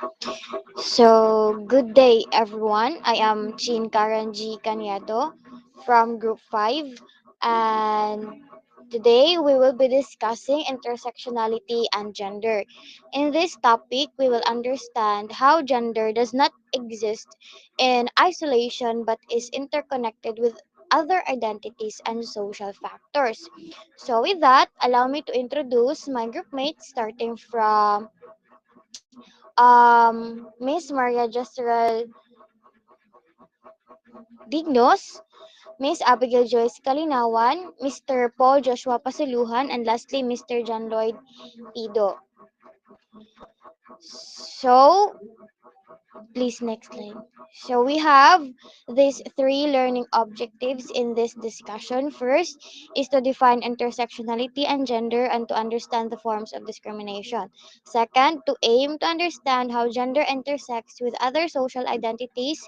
Good day, everyone. I am Chin Karanji Caniado from Group 5, and today we will be discussing intersectionality and gender. In this topic, we will understand how gender does not exist in isolation but is interconnected with other identities and social factors. With that, allow me to introduce my group mates starting from Miss Maria Jessel Dignos, Miss Abigail Joyce Kalinawan, Mr. Paul Joshua Pasuluhan, and lastly, Mr. John Lloyd Pido. So, please next slide. We have these three learning objectives in this discussion. First is to define intersectionality and gender and to understand the forms of discrimination. Second, to aim to understand how gender intersects with other social identities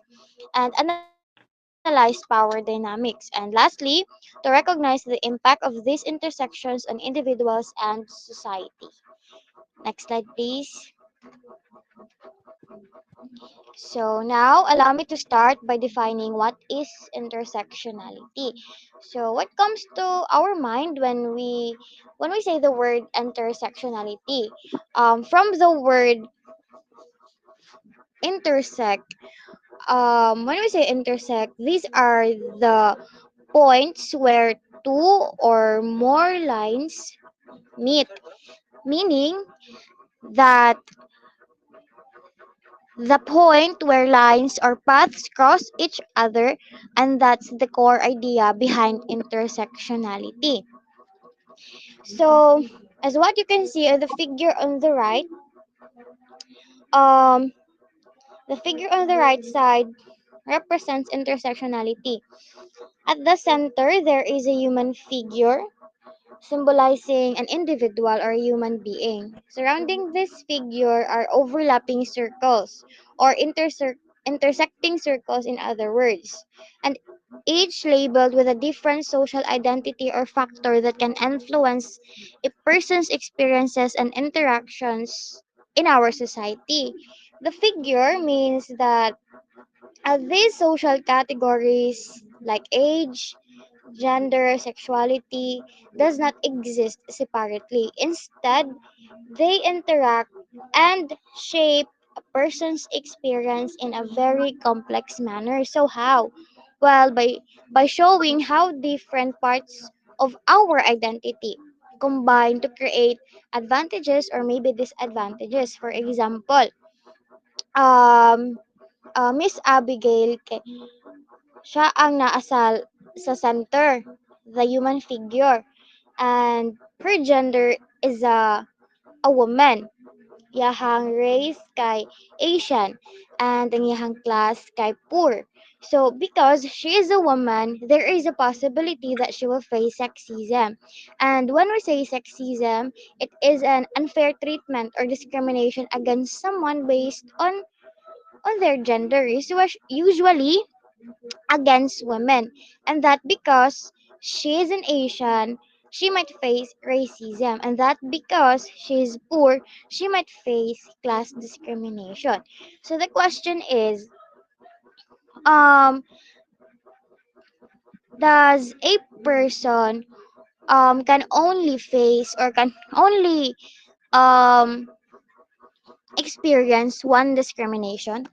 and analyze power dynamics. And lastly, to recognize the impact of these intersections on individuals and society. Next slide, please. Now allow me to start by defining what is intersectionality. What comes to our mind when we say the word intersectionality? From the word intersect, when we say intersect, these are the points where two or more lines meet, meaning that the point where lines or paths cross each other, and that's the core idea behind intersectionality. So, as what you can see on the figure on the right, um, the figure on the right side represents intersectionality. At the center, there is a human figure symbolizing an individual or human being. Surrounding this figure are overlapping circles or intersecting circles, in other words, and each labeled with a different social identity or factor that can influence a person's experiences and interactions in our society. The figure means that these social categories like age, gender, sexuality does not exist separately. Instead, they interact and shape a person's experience in a very complex manner. So how? Well, by showing how different parts of our identity combine to create advantages or maybe disadvantages. For example, um, Miss Abigail, siya ang naasal sa center, the human figure, and her gender is a woman. Yahang race kay Asian, and ang yahang class kay poor. So, because she is a woman, there is a possibility that she will face sexism. And when we say sexism, it is an unfair treatment or discrimination against someone based on their gender. Usually, against women, and that because she is an Asian, she might face racism, and that because she is poor, she might face class discrimination. So the question is, um, does a person can only face or can only um experience one discrimination?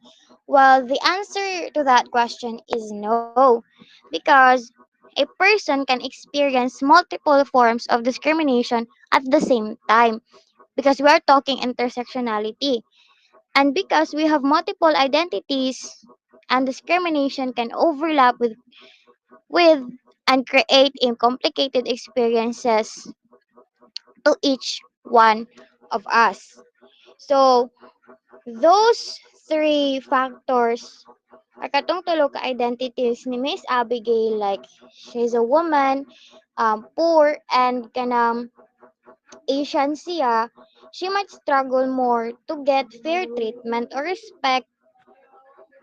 Well, the answer to that question is no, because a person can experience multiple forms of discrimination at the same time, because we are talking intersectionality. And because we have multiple identities, and discrimination can overlap with and create complicated experiences to each one of us. So, those three factors are katong tulo ka identities ni Miss Abigail, like she's a woman, poor, and kanang Asian siya, she might struggle more to get fair treatment or respect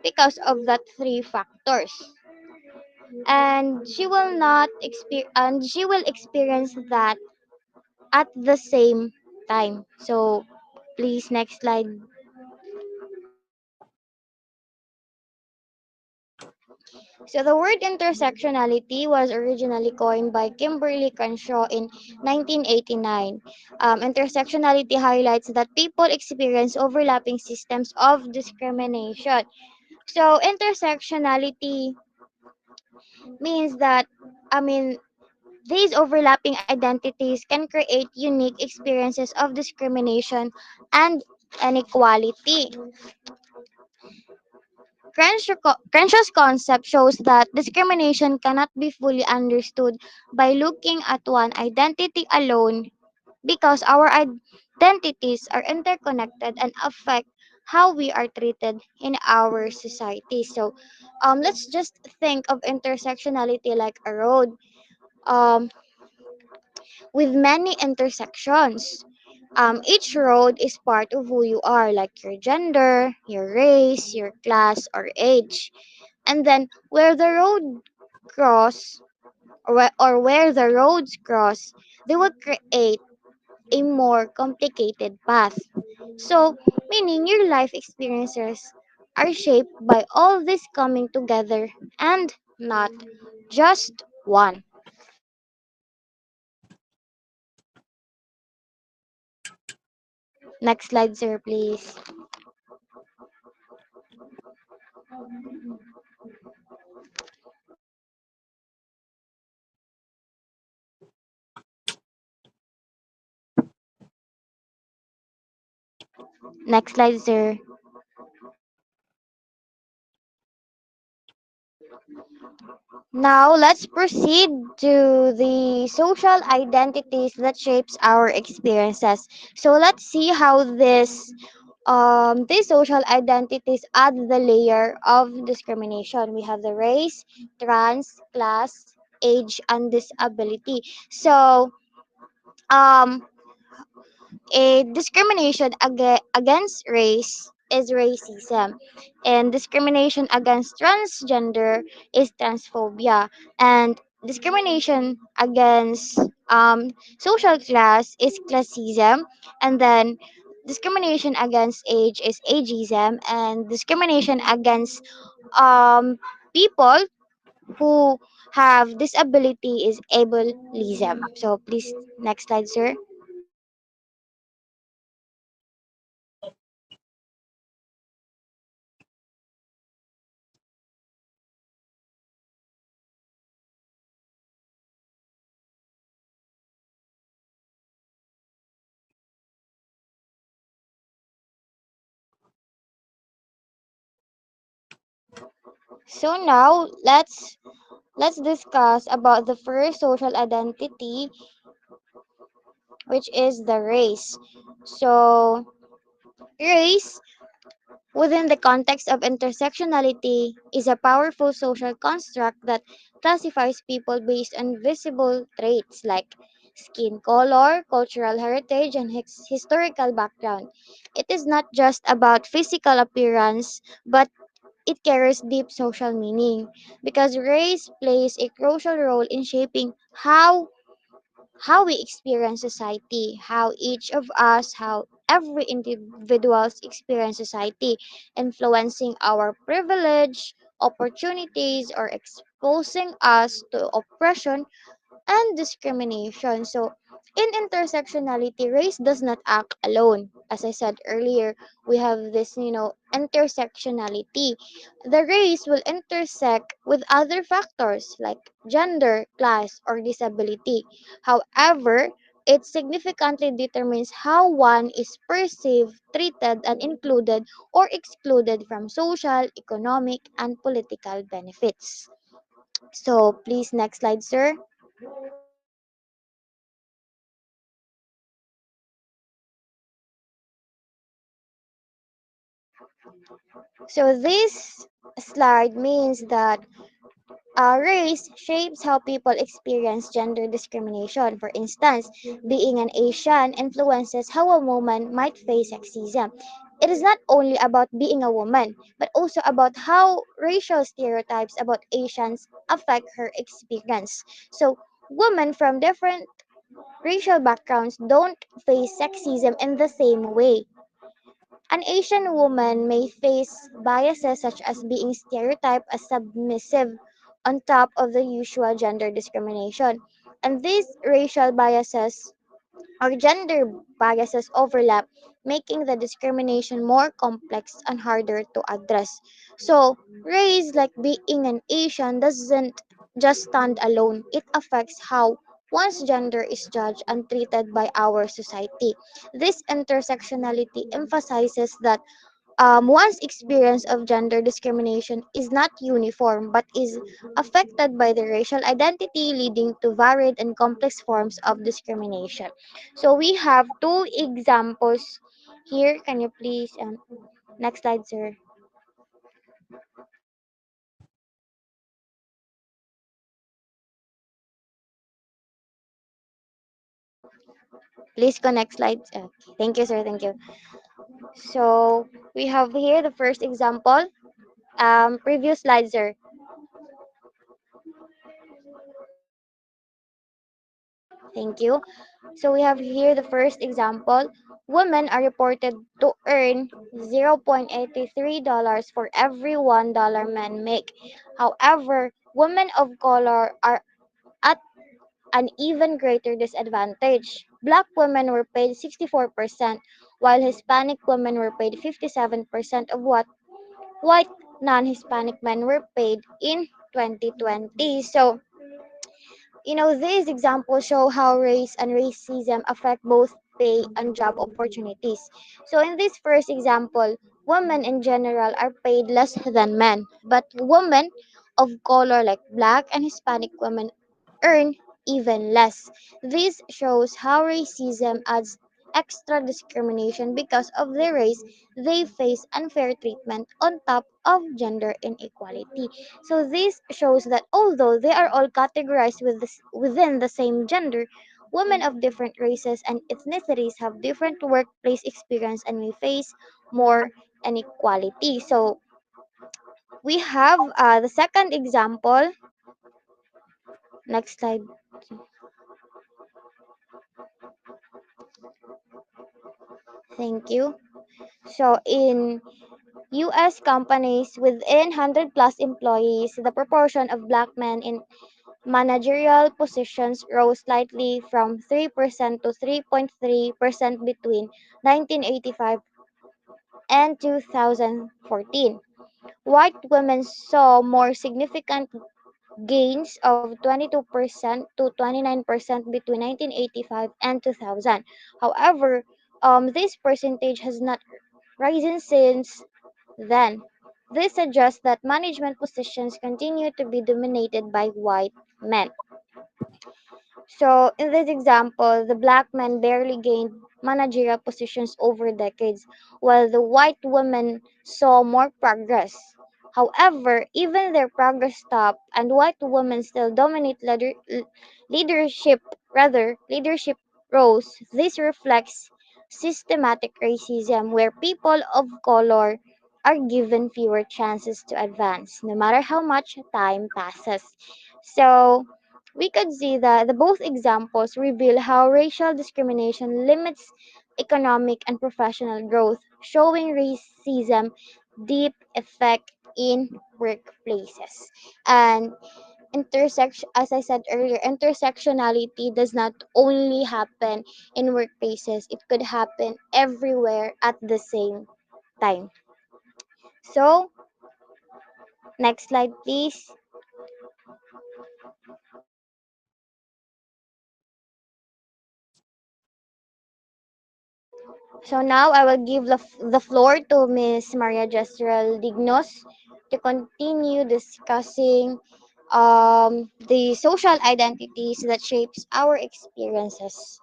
because of that three factors. And she will experience that at the same time. So please next slide. So the word intersectionality was originally coined by Kimberly Crenshaw in 1989. Intersectionality highlights that people experience overlapping systems of discrimination. So intersectionality means that, I mean, these overlapping identities can create unique experiences of discrimination and inequality. Crenshaw's concept shows that discrimination cannot be fully understood by looking at one identity alone because our identities are interconnected and affect how we are treated in our society. So, let's just think of intersectionality like a road um, with many intersections. Each road is part of who you are, like your gender, your race, your class, or age. And then where the roads cross, they will create a more complicated path. So, meaning your life experiences are shaped by all this coming together and not just one. Next slide, sir, please. Next slide, sir. Now let's proceed to the social identities that shapes our experiences. So let's see how these social identities add the layer of discrimination. We have the race, trans, class, age, and disability. So um a discrimination against race is racism, and discrimination against transgender is transphobia, and discrimination against social class is classism, and then discrimination against age is ageism, and discrimination against people who have disability is ableism. So please, next slide, sir. So now let's discuss about the first social identity, which is the race. So race within the context of intersectionality is a powerful social construct that classifies people based on visible traits like skin color, cultural heritage, and historical background. It is not just about physical appearance, but it carries deep social meaning because race plays a crucial role in shaping how we experience society, how each of us, how every individuals experience society, influencing our privilege, opportunities, or exposing us to oppression and discrimination. So, in intersectionality, race does not act alone. As I said earlier, we have this, intersectionality. The race will intersect with other factors like gender, class, or disability. However, it significantly determines how one is perceived, treated, and included or excluded from social, economic, and political benefits. So, please, next slide, sir. So this slide means that race shapes how people experience gender discrimination. For instance, being an Asian influences how a woman might face sexism. It is not only about being a woman, but also about how racial stereotypes about Asians affect her experience. So, women from different racial backgrounds don't face sexism in the same way. An Asian woman may face biases such as being stereotyped as submissive on top of the usual gender discrimination. And these racial biases or gender biases overlap, making the discrimination more complex and harder to address. So, race, like being an Asian, doesn't just stand alone, it affects how one's gender is judged and treated by our society. This intersectionality emphasizes that one's experience of gender discrimination is not uniform but is affected by the racial identity, leading to varied and complex forms of discrimination. So we have two examples here. Can you please, next slide, sir? Please go next slide. Thank you, sir. Thank you. So we have here the first example. Previous slide, sir. Thank you. So we have here the first example. Women are reported to earn $0.83 for every $1 men make. However, women of color are at an even greater disadvantage. Black women were paid 64%, while Hispanic women were paid 57% of what white non-Hispanic men were paid in 2020. So these examples show how race and racism affect both pay and job opportunities. So, in this first example, women in general are paid less than men, but women of color like black and Hispanic women earn even less. This shows how racism adds extra discrimination because of their race. They face unfair treatment on top of gender inequality. So this shows that although they are all categorized within the same gender, women of different races and ethnicities have different workplace experience and may face more inequality. So we have the second example. Next slide. Thank you. So in US companies within 100 plus employees, the proportion of black men in managerial positions rose slightly from 3% to 3.3% between 1985 and 2014. White women saw more significant gains of 22% to 29% between 1985 and 2000. However, this percentage has not risen since then. This suggests that management positions continue to be dominated by white men. So, in this example, the black men barely gained managerial positions over decades, while the white women saw more progress. However, even their progress stopped, and white women still dominate leadership, leadership roles. This reflects systematic racism where people of color are given fewer chances to advance, no matter how much time passes. So, we could see that the both examples reveal how racial discrimination limits economic and professional growth, showing racism deep effect in workplaces. And intersection, as I said earlier, intersectionality does not only happen in workplaces, it could happen everywhere at the same time. So, next slide, please. So now I will give the floor to Ms. Maria Jezreel Dignos to continue discussing the social identities that shapes our experiences.